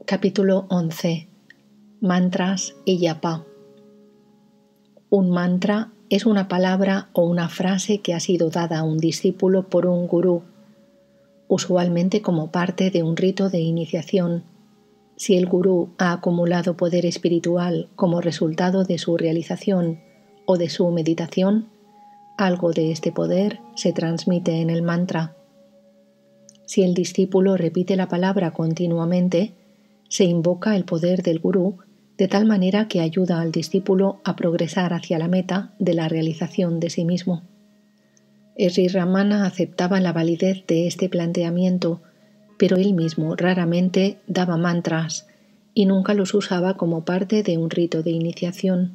Capítulo 11. Mantras y Japa. Un mantra es una palabra o una frase que ha sido dada a un discípulo por un gurú, usualmente como parte de un rito de iniciación. Si el gurú ha acumulado poder espiritual como resultado de su realización o de su meditación, algo de este poder se transmite en el mantra. Si el discípulo repite la palabra continuamente, se invoca el poder del gurú de tal manera que ayuda al discípulo a progresar hacia la meta de la realización de sí mismo. Sri Ramana aceptaba la validez de este planteamiento, pero él mismo raramente daba mantras y nunca los usaba como parte de un rito de iniciación.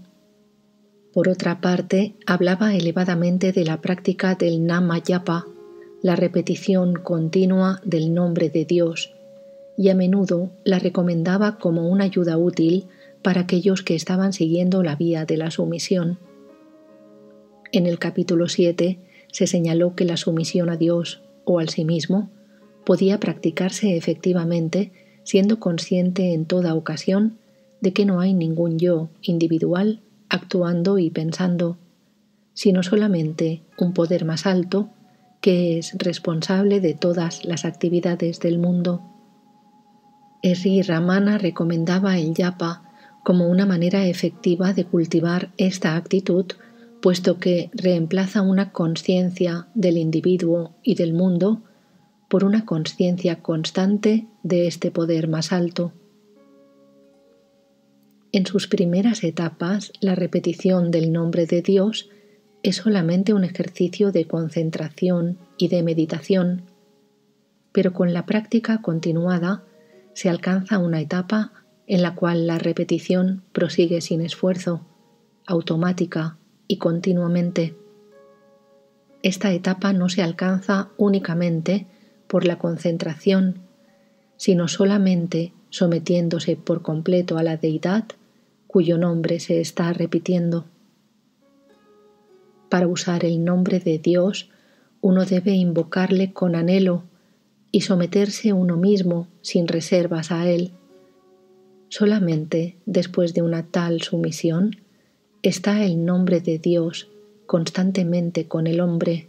Por otra parte, hablaba elevadamente de la práctica del Nama Japa, la repetición continua del nombre de Dios, y a menudo la recomendaba como una ayuda útil para aquellos que estaban siguiendo la vía de la sumisión. En el capítulo 7 se señaló que la sumisión a Dios o al sí mismo podía practicarse efectivamente siendo consciente en toda ocasión de que no hay ningún yo individual actuando y pensando, sino solamente un poder más alto que es responsable de todas las actividades del mundo. Sri Ramana recomendaba el japa como una manera efectiva de cultivar esta actitud, puesto que reemplaza una conciencia del individuo y del mundo por una conciencia constante de este poder más alto. En sus primeras etapas, la repetición del nombre de Dios es solamente un ejercicio de concentración y de meditación, pero con la práctica continuada se alcanza una etapa en la cual la repetición prosigue sin esfuerzo, automática y continuamente. Esta etapa no se alcanza únicamente por la concentración, sino solamente sometiéndose por completo a la deidad cuyo nombre se está repitiendo. Para usar el nombre de Dios, uno debe invocarle con anhelo y someterse uno mismo sin reservas a él. Solamente después de una tal sumisión está el nombre de Dios constantemente con el hombre.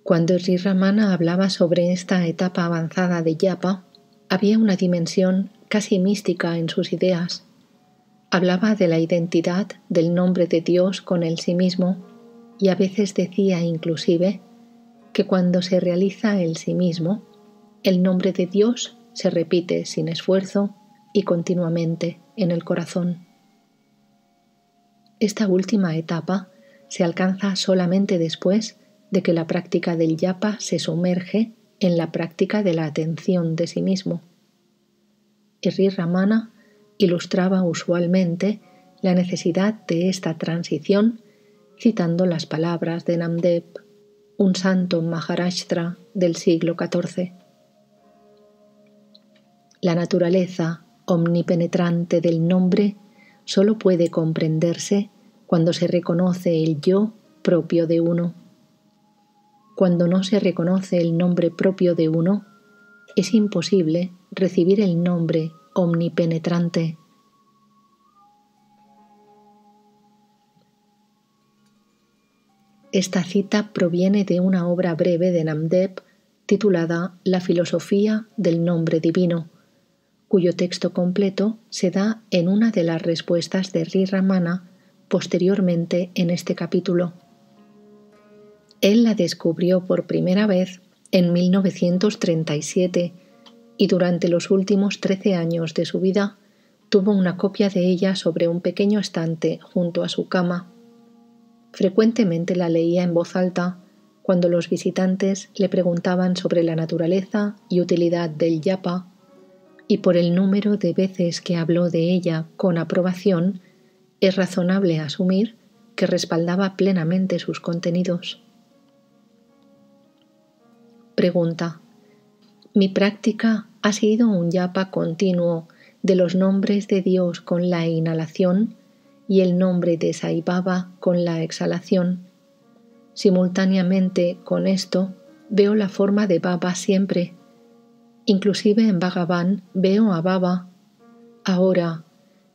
Cuando Sri Ramana hablaba sobre esta etapa avanzada de japa, había una dimensión casi mística en sus ideas. Hablaba de la identidad del nombre de Dios con el sí mismo y a veces decía inclusive que cuando se realiza el sí mismo, el nombre de Dios se repite sin esfuerzo y continuamente en el corazón. Esta última etapa se alcanza solamente después de que la práctica del japa se sumerge en la práctica de la atención de sí mismo. Sri Ramana ilustraba usualmente la necesidad de esta transición citando las palabras de Namdev, un santo Maharashtra del siglo XIV. La naturaleza omnipenetrante del nombre solo puede comprenderse cuando se reconoce el yo propio de uno. Cuando no se reconoce el nombre propio de uno, es imposible recibir el nombre omnipenetrante. Esta cita proviene de una obra breve de Namdev titulada La filosofía del nombre divino, cuyo texto completo se da en una de las respuestas de Sri Ramana posteriormente en este capítulo. Él la descubrió por primera vez en 1937 y durante los últimos 13 años de su vida tuvo una copia de ella sobre un pequeño estante junto a su cama. Frecuentemente la leía en voz alta cuando los visitantes le preguntaban sobre la naturaleza y utilidad del japa, y por el número de veces que habló de ella con aprobación, es razonable asumir que respaldaba plenamente sus contenidos. Pregunta: ¿mi práctica ha sido un japa continuo de los nombres de Dios con la inhalación y el nombre de Sai Baba con la exhalación? Simultáneamente con esto, veo la forma de Baba siempre, Inclusive en Bhagavan veo a Baba. Ahora,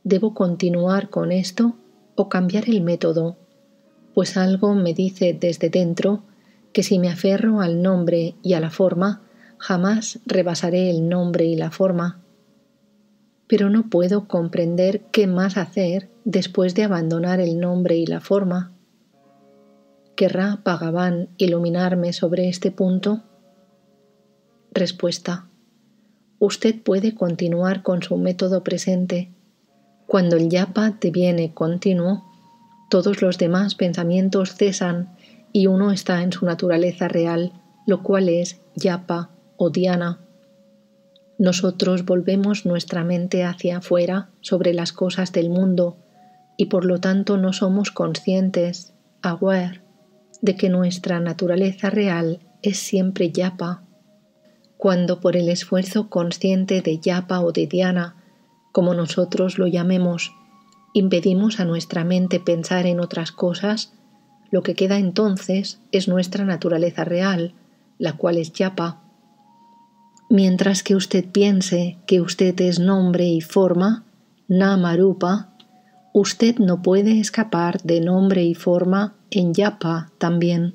¿debo continuar con esto o cambiar el método? Pues algo me dice desde dentro que si me aferro al nombre y a la forma, jamás rebasaré el nombre y la forma. Pero no puedo comprender qué más hacer después de abandonar el nombre y la forma. ¿Querrá Bhagavan iluminarme sobre este punto? Respuesta. Usted puede continuar con su método presente. Cuando el yapa deviene continuo, todos los demás pensamientos cesan y uno está en su naturaleza real, lo cual es yapa o dhyana. Nosotros volvemos nuestra mente hacia afuera sobre las cosas del mundo y por lo tanto no somos conscientes, aware, de que nuestra naturaleza real es siempre yapa. Cuando por el esfuerzo consciente de yapa o de dhyana, como nosotros lo llamemos, impedimos a nuestra mente pensar en otras cosas, lo que queda entonces es nuestra naturaleza real, la cual es yapa. Mientras que usted piense que usted es nombre y forma, nama rupa, usted no puede escapar de nombre y forma en yapa también.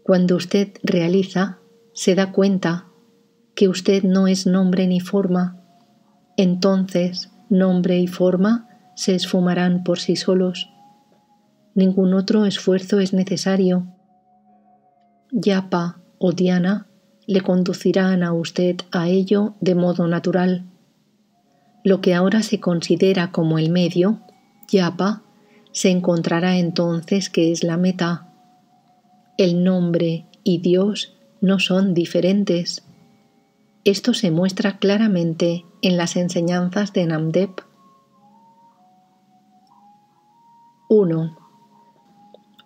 Cuando usted realiza, se da cuenta que usted no es nombre ni forma, entonces nombre y forma se esfumarán por sí solos. Ningún otro esfuerzo es necesario. Yapa o dhyana le conducirán a usted a ello de modo natural. Lo que ahora se considera como el medio, yapa, se encontrará entonces que es la meta. El nombre y Dios no son diferentes. Esto se muestra claramente en las enseñanzas de Namdev. 1.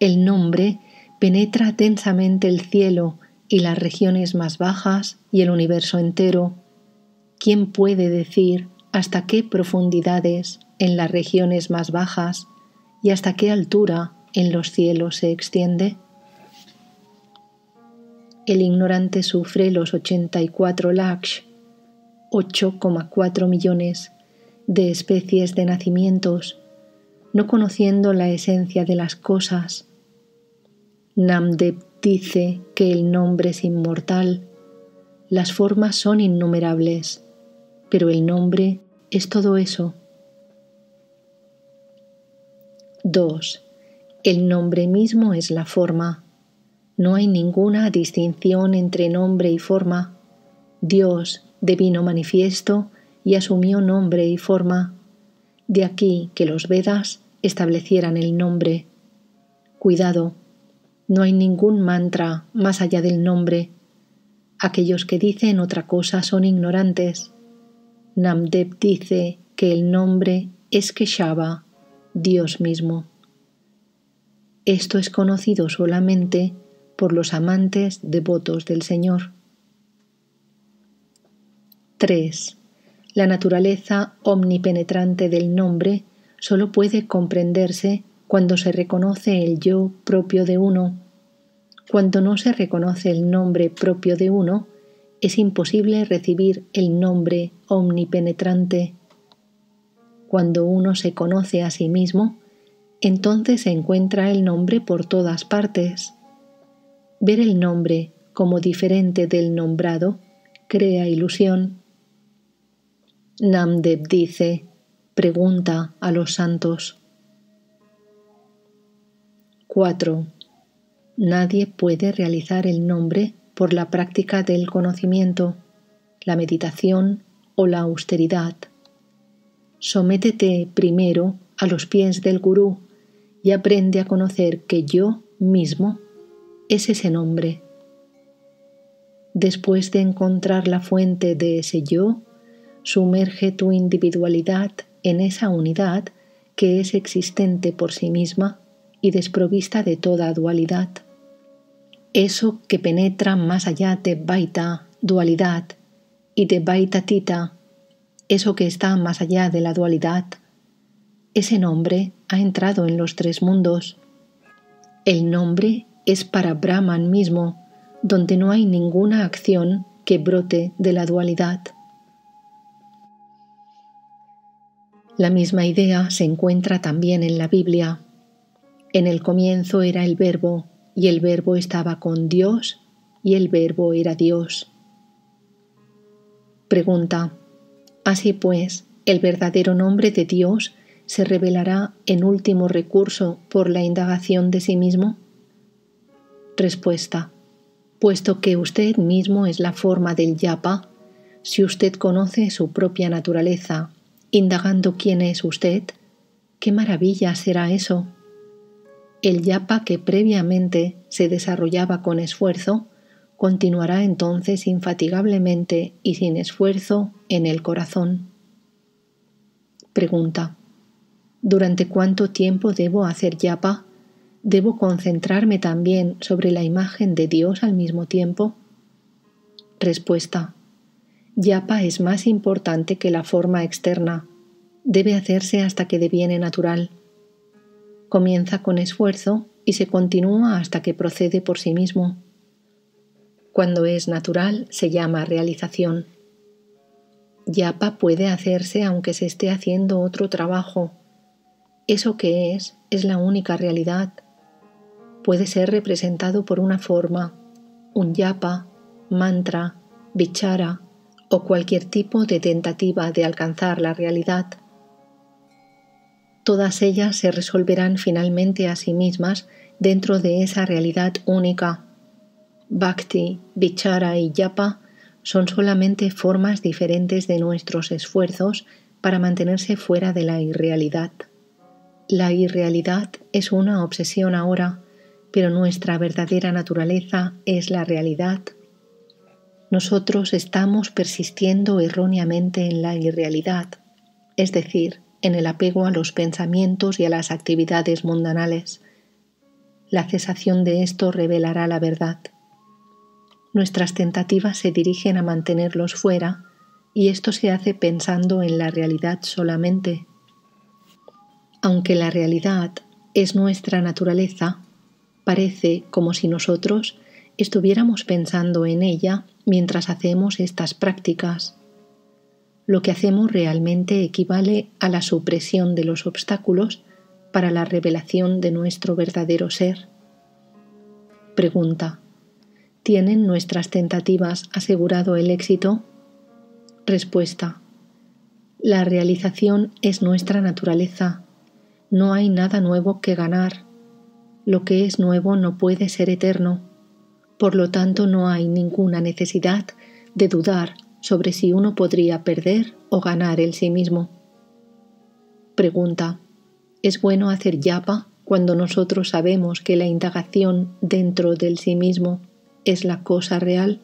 El nombre penetra densamente el cielo y las regiones más bajas y el universo entero. ¿Quién puede decir hasta qué profundidades en las regiones más bajas y hasta qué altura en los cielos se extiende? El ignorante sufre los 84 laksh, 8,4 millones de especies de nacimientos, no conociendo la esencia de las cosas. Namdev dice que el nombre es inmortal, las formas son innumerables, pero el nombre es todo eso. 2. El nombre mismo es la forma. No hay ninguna distinción entre nombre y forma. Dios devino manifiesto y asumió nombre y forma. De aquí que los Vedas establecieran el nombre. Cuidado, no hay ningún mantra más allá del nombre. Aquellos que dicen otra cosa son ignorantes. Namdev dice que el nombre es Keshava, Dios mismo. Esto es conocido solamente por los amantes devotos del Señor. 3. La naturaleza omnipenetrante del nombre solo puede comprenderse cuando se reconoce el yo propio de uno. Cuando no se reconoce el nombre propio de uno, es imposible recibir el nombre omnipenetrante. Cuando uno se conoce a sí mismo, entonces se encuentra el nombre por todas partes. Ver el nombre como diferente del nombrado crea ilusión. Namdev dice, pregunta a los santos. 4. Nadie puede realizar el nombre por la práctica del conocimiento, la meditación o la austeridad. Sométete primero a los pies del Gurú y aprende a conocer que yo mismo es ese nombre. Después de encontrar la fuente de ese yo, sumerge tu individualidad en esa unidad que es existente por sí misma y desprovista de toda dualidad. Eso que penetra más allá de Vaita, dualidad, y de Vaitatita, eso que está más allá de la dualidad, ese nombre ha entrado en los tres mundos. El nombre es para Brahman mismo, donde no hay ninguna acción que brote de la dualidad. La misma idea se encuentra también en la Biblia. En el comienzo era el Verbo, y el Verbo estaba con Dios, y el Verbo era Dios. Pregunta: así pues, ¿el verdadero nombre de Dios se revelará en último recurso por la indagación de sí mismo? Respuesta: puesto que usted mismo es la forma del yapa, si usted conoce su propia naturaleza, indagando quién es usted, ¡qué maravilla será eso! El yapa que previamente se desarrollaba con esfuerzo, continuará entonces infatigablemente y sin esfuerzo en el corazón. Pregunta: ¿durante cuánto tiempo debo hacer yapa? ¿Debo concentrarme también sobre la imagen de Dios al mismo tiempo? Respuesta: yapa es más importante que la forma externa. Debe hacerse hasta que deviene natural. Comienza con esfuerzo y se continúa hasta que procede por sí mismo. Cuando es natural se llama realización. Yapa puede hacerse aunque se esté haciendo otro trabajo. Eso que es la única realidad. Puede ser representado por una forma, un yapa, mantra, vichara o cualquier tipo de tentativa de alcanzar la realidad. Todas ellas se resolverán finalmente a sí mismas dentro de esa realidad única. Bhakti, vichara y yapa son solamente formas diferentes de nuestros esfuerzos para mantenerse fuera de la irrealidad. La irrealidad es una obsesión ahora, pero nuestra verdadera naturaleza es la realidad. Nosotros estamos persistiendo erróneamente en la irrealidad, es decir, en el apego a los pensamientos y a las actividades mundanales. La cesación de esto revelará la verdad. Nuestras tentativas se dirigen a mantenerlos fuera, y esto se hace pensando en la realidad solamente. Aunque la realidad es nuestra naturaleza, parece como si nosotros estuviéramos pensando en ella mientras hacemos estas prácticas. Lo que hacemos realmente equivale a la supresión de los obstáculos para la revelación de nuestro verdadero ser. Pregunta: ¿tienen nuestras tentativas asegurado el éxito? Respuesta: la realización es nuestra naturaleza. No hay nada nuevo que ganar. Lo que es nuevo no puede ser eterno. Por lo tanto, no hay ninguna necesidad de dudar sobre si uno podría perder o ganar el sí mismo. Pregunta: ¿es bueno hacer yapa cuando nosotros sabemos que la indagación dentro del sí mismo es la cosa real?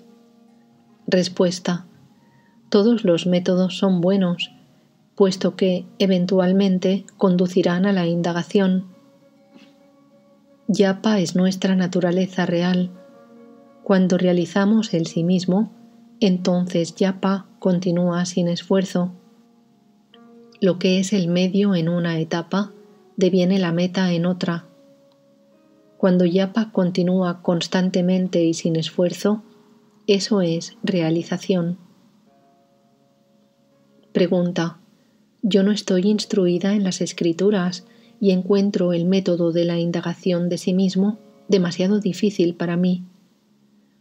Respuesta: todos los métodos son buenos, puesto que eventualmente conducirán a la indagación. Yapa es nuestra naturaleza real. Cuando realizamos el sí mismo, entonces yapa continúa sin esfuerzo. Lo que es el medio en una etapa deviene la meta en otra. Cuando yapa continúa constantemente y sin esfuerzo, eso es realización. Pregunta: yo no estoy instruida en las escrituras y encuentro el método de la indagación de sí mismo demasiado difícil para mí.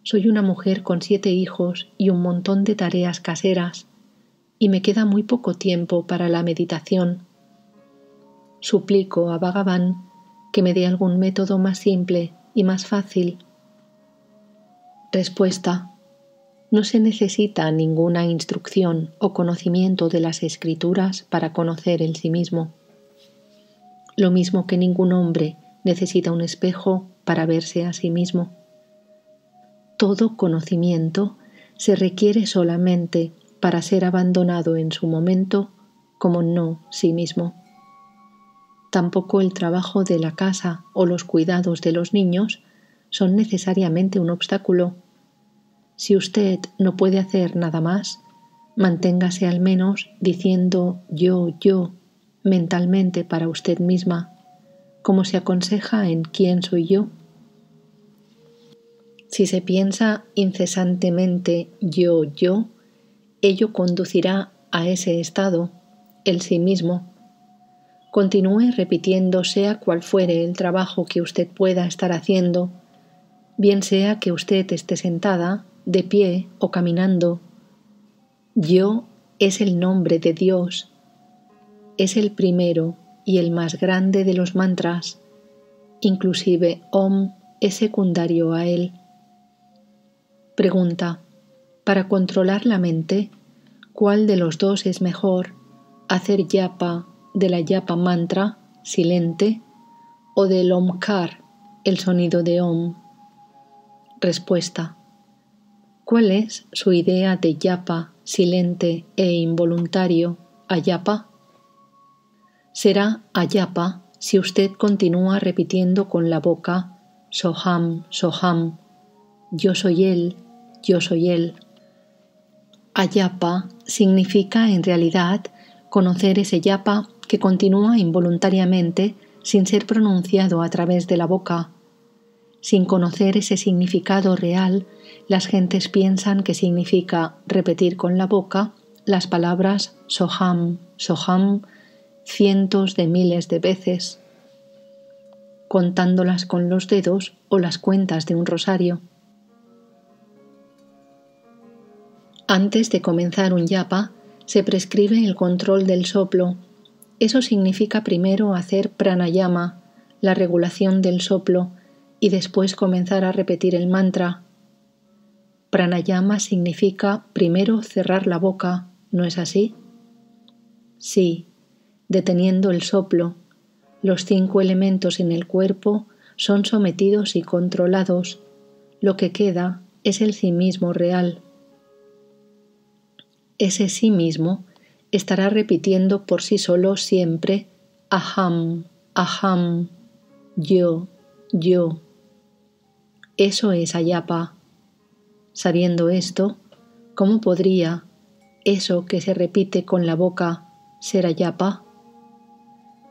Soy una mujer con 7 hijos y un montón de tareas caseras, y me queda muy poco tiempo para la meditación. Suplico a Bhagavan que me dé algún método más simple y más fácil. Respuesta: no se necesita ninguna instrucción o conocimiento de las escrituras para conocer el sí mismo. Lo mismo que ningún hombre necesita un espejo para verse a sí mismo. Todo conocimiento se requiere solamente para ser abandonado en su momento como no sí mismo. Tampoco el trabajo de la casa o los cuidados de los niños son necesariamente un obstáculo. Si usted no puede hacer nada más, manténgase al menos diciendo yo mentalmente para usted misma, como se aconseja en ¿Quién soy yo? Si se piensa incesantemente yo, ello conducirá a ese estado, el sí mismo. Continúe repitiendo sea cual fuere el trabajo que usted pueda estar haciendo, bien sea que usted esté sentada, de pie o caminando. Yo es el nombre de Dios. Es el primero y el más grande de los mantras. Inclusive Om es secundario a él. Pregunta: para controlar la mente, ¿cuál de los dos es mejor? ¿Hacer japa de la japa mantra, silente, o del Omkar, el sonido de Om? Respuesta: ¿cuál es su idea de japa, silente e involuntario, ayapa? Será ayapa si usted continúa repitiendo con la boca Soham, Soham, yo soy él, yo soy él. Ayapa significa en realidad conocer ese yapa que continúa involuntariamente sin ser pronunciado a través de la boca. Sin conocer ese significado real, las gentes piensan que significa repetir con la boca las palabras Soham, Soham cientos de miles de veces, contándolas con los dedos o las cuentas de un rosario. Antes de comenzar un japa, se prescribe el control del soplo. Eso significa primero hacer pranayama, la regulación del soplo, y después comenzar a repetir el mantra. Pranayama significa primero cerrar la boca, ¿no es así? Sí, deteniendo el soplo. Los 5 elementos en el cuerpo son sometidos y controlados. Lo que queda es el sí mismo real. Ese sí mismo estará repitiendo por sí solo siempre aham, aham, yo, yo. Eso es ayapa. Sabiendo esto, ¿cómo podría eso que se repite con la boca ser ayapa?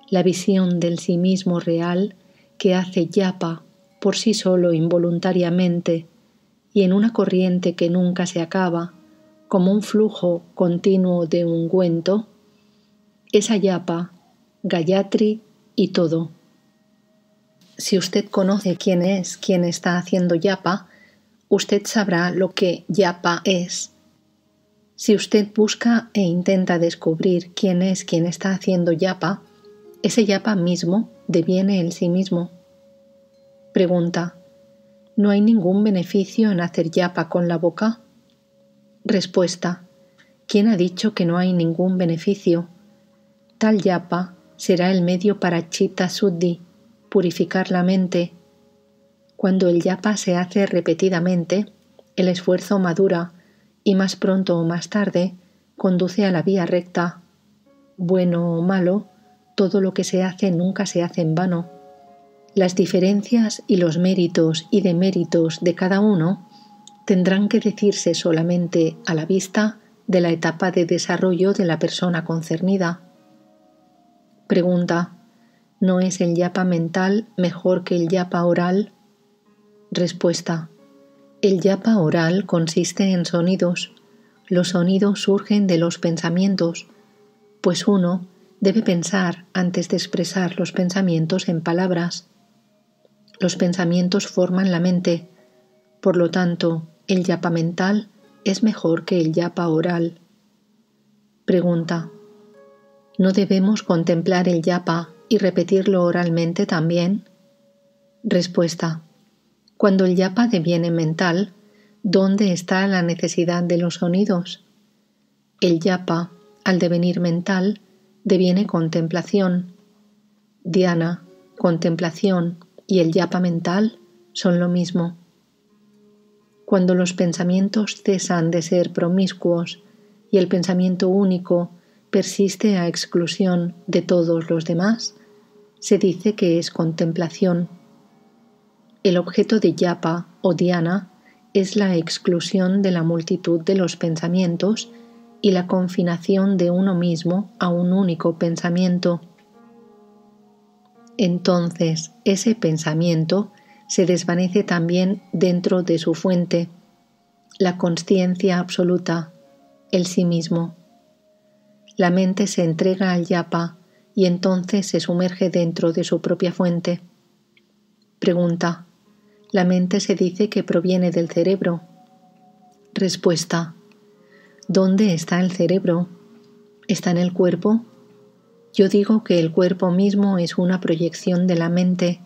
La visión del sí mismo real que hace yapa por sí solo involuntariamente y en una corriente que nunca se acaba, como un flujo continuo de ungüento, es ayapa, Gayatri y todo. Si usted conoce quién es quien está haciendo yapa, usted sabrá lo que yapa es. Si usted busca e intenta descubrir quién es quien está haciendo yapa, ese yapa mismo deviene el sí mismo. Pregunta: ¿no hay ningún beneficio en hacer yapa con la boca? Respuesta: ¿quién ha dicho que no hay ningún beneficio? Tal yapa será el medio para chitta suddhi, purificar la mente. Cuando el yapa se hace repetidamente, el esfuerzo madura y más pronto o más tarde conduce a la vía recta. Bueno o malo, todo lo que se hace nunca se hace en vano. Las diferencias y los méritos y deméritos de cada uno tendrán que decirse solamente a la vista de la etapa de desarrollo de la persona concernida. Pregunta: ¿no es el yapa mental mejor que el yapa oral? Respuesta: el yapa oral consiste en sonidos. Los sonidos surgen de los pensamientos, pues uno debe pensar antes de expresar los pensamientos en palabras. Los pensamientos forman la mente, por lo tanto, el yapa mental es mejor que el yapa oral. Pregunta: ¿no debemos contemplar el yapa y repetirlo oralmente también? Respuesta: cuando el yapa deviene mental, ¿dónde está la necesidad de los sonidos? El yapa, al devenir mental, deviene contemplación. Dhyana, contemplación y el yapa mental son lo mismo. Cuando los pensamientos cesan de ser promiscuos y el pensamiento único persiste a exclusión de todos los demás, se dice que es contemplación. El objeto de yapa o dhyana es la exclusión de la multitud de los pensamientos y la confinación de uno mismo a un único pensamiento. Entonces, ese pensamiento se desvanece también dentro de su fuente, la consciencia absoluta, el sí mismo. La mente se entrega al yapa y entonces se sumerge dentro de su propia fuente. Pregunta: ¿la mente se dice que proviene del cerebro? Respuesta: ¿dónde está el cerebro? ¿Está en el cuerpo? Yo digo que el cuerpo mismo es una proyección de la mente.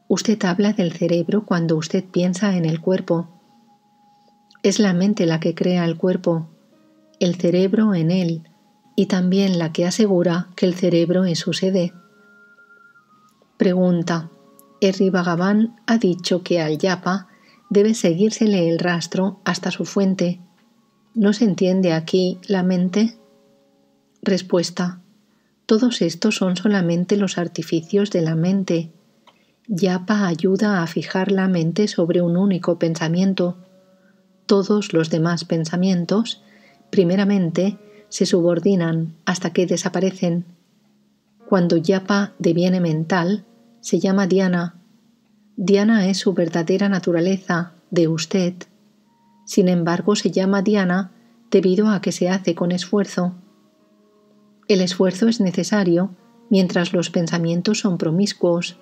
Usted habla del cerebro cuando usted piensa en el cuerpo. Es la mente la que crea el cuerpo, el cerebro en él, y también la que asegura que el cerebro es su sede. Pregunta: Sri Bhagavan ha dicho que al yapa debe seguírsele el rastro hasta su fuente. ¿No se entiende aquí la mente? Respuesta: todos estos son solamente los artificios de la mente. Yapa ayuda a fijar la mente sobre un único pensamiento. Todos los demás pensamientos, primeramente, se subordinan hasta que desaparecen. Cuando yapa deviene mental, se llama dhyana. Dhyana es su verdadera naturaleza, de usted. Sin embargo, se llama dhyana debido a que se hace con esfuerzo. El esfuerzo es necesario mientras los pensamientos son promiscuos.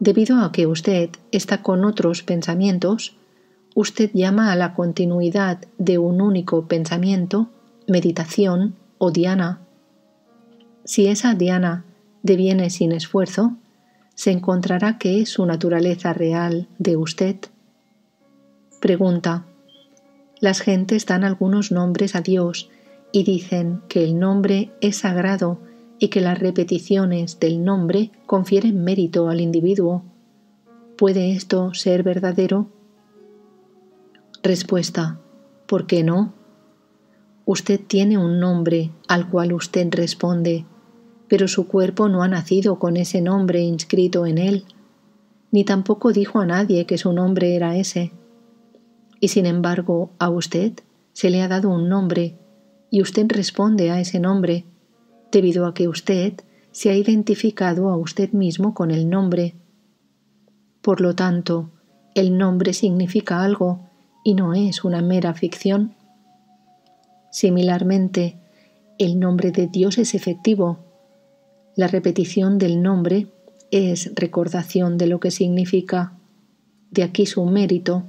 Debido a que usted está con otros pensamientos, usted llama a la continuidad de un único pensamiento meditación o dhyana. Si esa dhyana deviene sin esfuerzo, se encontrará que es su naturaleza real de usted. Pregunta: las gentes dan algunos nombres a Dios y dicen que el nombre es sagrado y que las repeticiones del nombre confieren mérito al individuo. ¿Puede esto ser verdadero? Respuesta: ¿por qué no? Usted tiene un nombre al cual usted responde, pero su cuerpo no ha nacido con ese nombre inscrito en él, ni tampoco dijo a nadie que su nombre era ese. Y sin embargo, a usted se le ha dado un nombre y usted responde a ese nombre, debido a que usted se ha identificado a usted mismo con el nombre. Por lo tanto, el nombre significa algo y no es una mera ficción. Similarmente, el nombre de Dios es efectivo. La repetición del nombre es recordación de lo que significa. De aquí su mérito.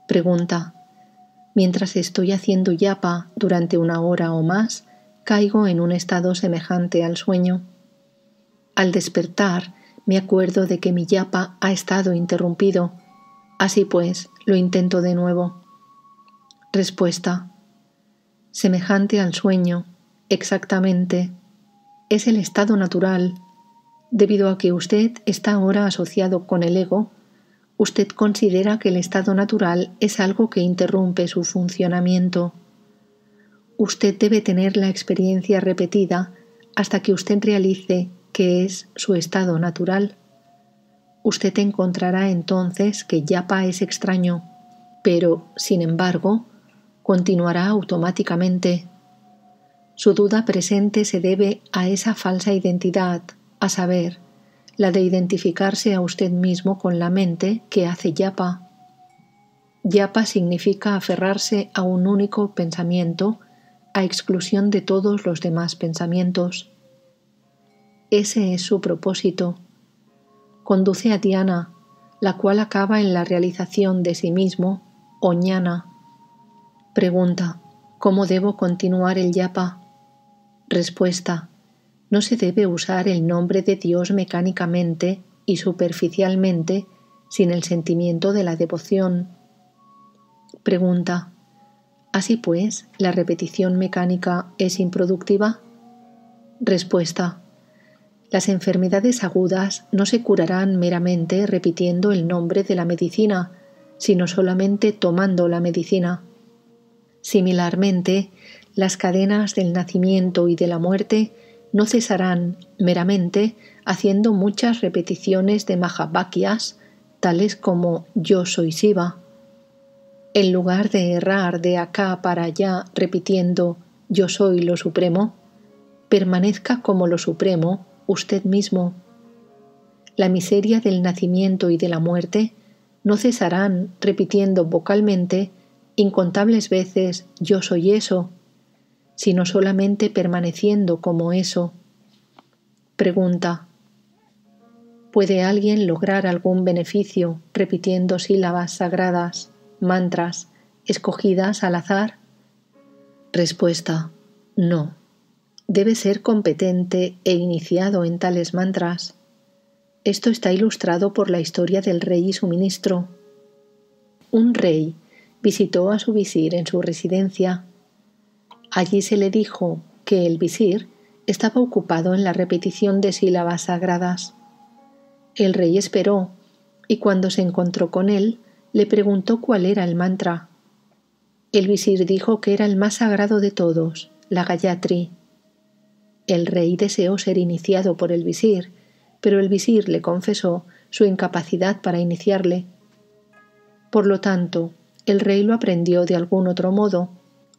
Pregunta: mientras estoy haciendo yapa durante 1 hora o más, caigo en un estado semejante al sueño. Al despertar, me acuerdo de que mi yapa ha estado interrumpido. Así pues, lo intento de nuevo. Respuesta: semejante al sueño, exactamente. Es el estado natural. Debido a que usted está ahora asociado con el ego, usted considera que el estado natural es algo que interrumpe su funcionamiento. Usted debe tener la experiencia repetida hasta que usted realice que es su estado natural. Usted encontrará entonces que yapa es extraño, pero, sin embargo, continuará automáticamente. Su duda presente se debe a esa falsa identidad, a saber, la de identificarse a usted mismo con la mente que hace yapa. Yapa significa aferrarse a un único pensamiento a exclusión de todos los demás pensamientos. Ese es su propósito. Conduce a dhyana, la cual acaba en la realización de sí mismo, o jnana. Pregunta: ¿cómo debo continuar el yapa? Respuesta: no se debe usar el nombre de Dios mecánicamente y superficialmente sin el sentimiento de la devoción. Pregunta: ¿así pues, la repetición mecánica es improductiva? Respuesta: las enfermedades agudas no se curarán meramente repitiendo el nombre de la medicina, sino solamente tomando la medicina. Similarmente, las cadenas del nacimiento y de la muerte no cesarán meramente haciendo muchas repeticiones de Mahavákyas, tales como yo soy Shiva. En lugar de errar de acá para allá repitiendo yo soy lo supremo, permanezca como lo supremo usted mismo. la miseria del nacimiento y de la muerte, no cesarán repitiendo vocalmente incontables veces «yo soy eso», sino solamente permaneciendo como eso. Pregunta: ¿puede alguien lograr algún beneficio repitiendo sílabas sagradas, mantras, escogidas al azar? Respuesta: no. Debe ser competente e iniciado en tales mantras. Esto está ilustrado por la historia del rey y su ministro. Un rey visitó a su visir en su residencia. Allí se le dijo que el visir estaba ocupado en la repetición de sílabas sagradas. El rey esperó y cuando se encontró con él, le preguntó cuál era el mantra. El visir dijo que era el más sagrado de todos, la Gayatri. El rey deseó ser iniciado por el visir, pero el visir le confesó su incapacidad para iniciarle. Por lo tanto, el rey lo aprendió de algún otro modo,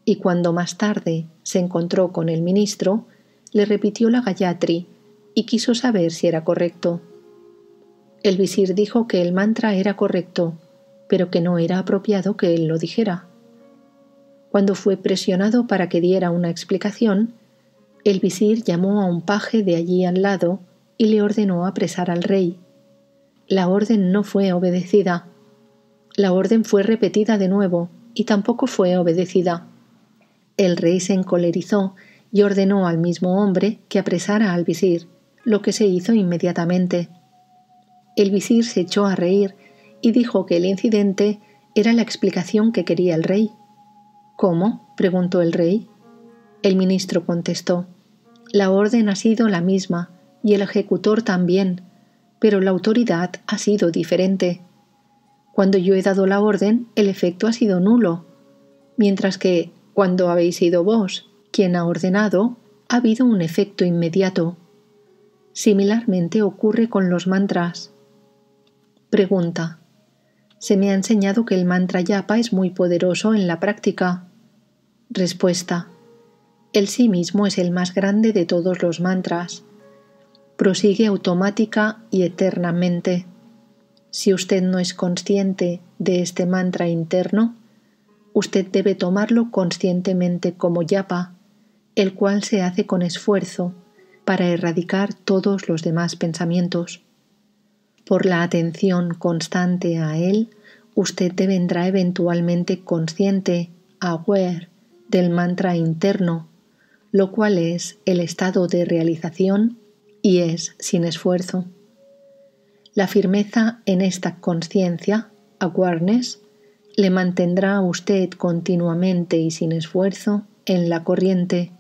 y cuando más tarde se encontró con el ministro, le repitió la Gayatri y quiso saber si era correcto. El visir dijo que el mantra era correcto, pero que no era apropiado que él lo dijera. Cuando fue presionado para que diera una explicación, el visir llamó a un paje de allí al lado y le ordenó apresar al rey. La orden no fue obedecida. La orden fue repetida de nuevo y tampoco fue obedecida. El rey se encolerizó y ordenó al mismo hombre que apresara al visir, lo que se hizo inmediatamente. El visir se echó a reír y dijo que el incidente era la explicación que quería el rey. ¿Cómo?, preguntó el rey. El ministro contestó: la orden ha sido la misma y el ejecutor también, pero la autoridad ha sido diferente. Cuando yo he dado la orden, el efecto ha sido nulo, mientras que, cuando habéis sido vos quien ha ordenado, ha habido un efecto inmediato. Similarmente ocurre con los mantras. Pregunta: se me ha enseñado que el mantra japa es muy poderoso en la práctica. Respuesta: el sí mismo es el más grande de todos los mantras. Prosigue automática y eternamente. Si usted no es consciente de este mantra interno, usted debe tomarlo conscientemente como japa, el cual se hace con esfuerzo para erradicar todos los demás pensamientos. Por la atención constante a él, usted devendrá eventualmente consciente, aware, del mantra interno, lo cual es el estado de realización y es sin esfuerzo. La firmeza en esta conciencia, awareness, le mantendrá a usted continuamente y sin esfuerzo en la corriente,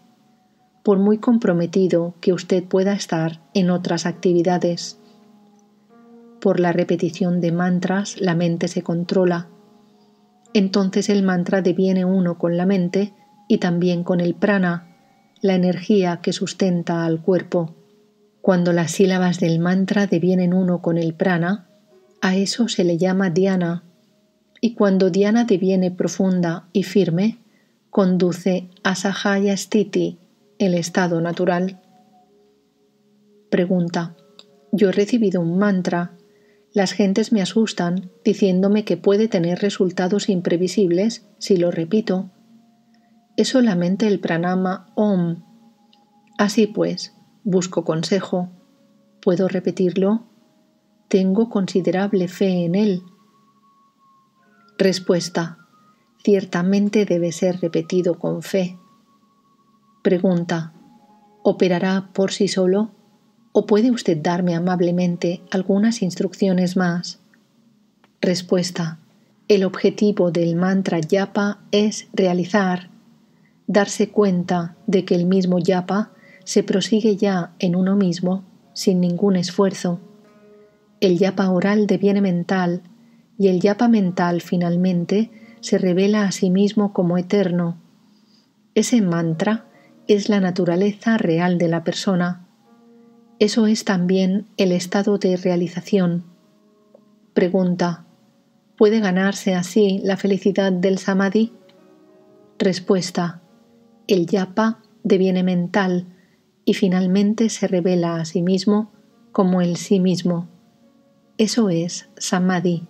por muy comprometido que usted pueda estar en otras actividades. Por la repetición de mantras la mente se controla. Entonces el mantra deviene uno con la mente y también con el prana, la energía que sustenta al cuerpo. Cuando las sílabas del mantra devienen uno con el prana, a eso se le llama dhyana, y cuando dhyana deviene profunda y firme, conduce a sahaya sthiti, el estado natural. Pregunta: yo he recibido un mantra. Las gentes me asustan diciéndome que puede tener resultados imprevisibles si lo repito. Es solamente el pranama Om. Así pues, busco consejo. ¿Puedo repetirlo? Tengo considerable fe en él. Respuesta: ciertamente debe ser repetido con fe. Pregunta: ¿operará por sí solo? ¿O puede usted darme amablemente algunas instrucciones más? Respuesta: el objetivo del mantra japa es realizar, darse cuenta de que el mismo japa se prosigue ya en uno mismo sin ningún esfuerzo. El japa oral deviene mental y el japa mental finalmente se revela a sí mismo como eterno. Ese mantra es la naturaleza real de la persona. Eso es también el estado de realización. Pregunta: ¿puede ganarse así la felicidad del samadhi? Respuesta: el japa deviene mental y finalmente se revela a sí mismo como el sí mismo, Eso es Samadhi.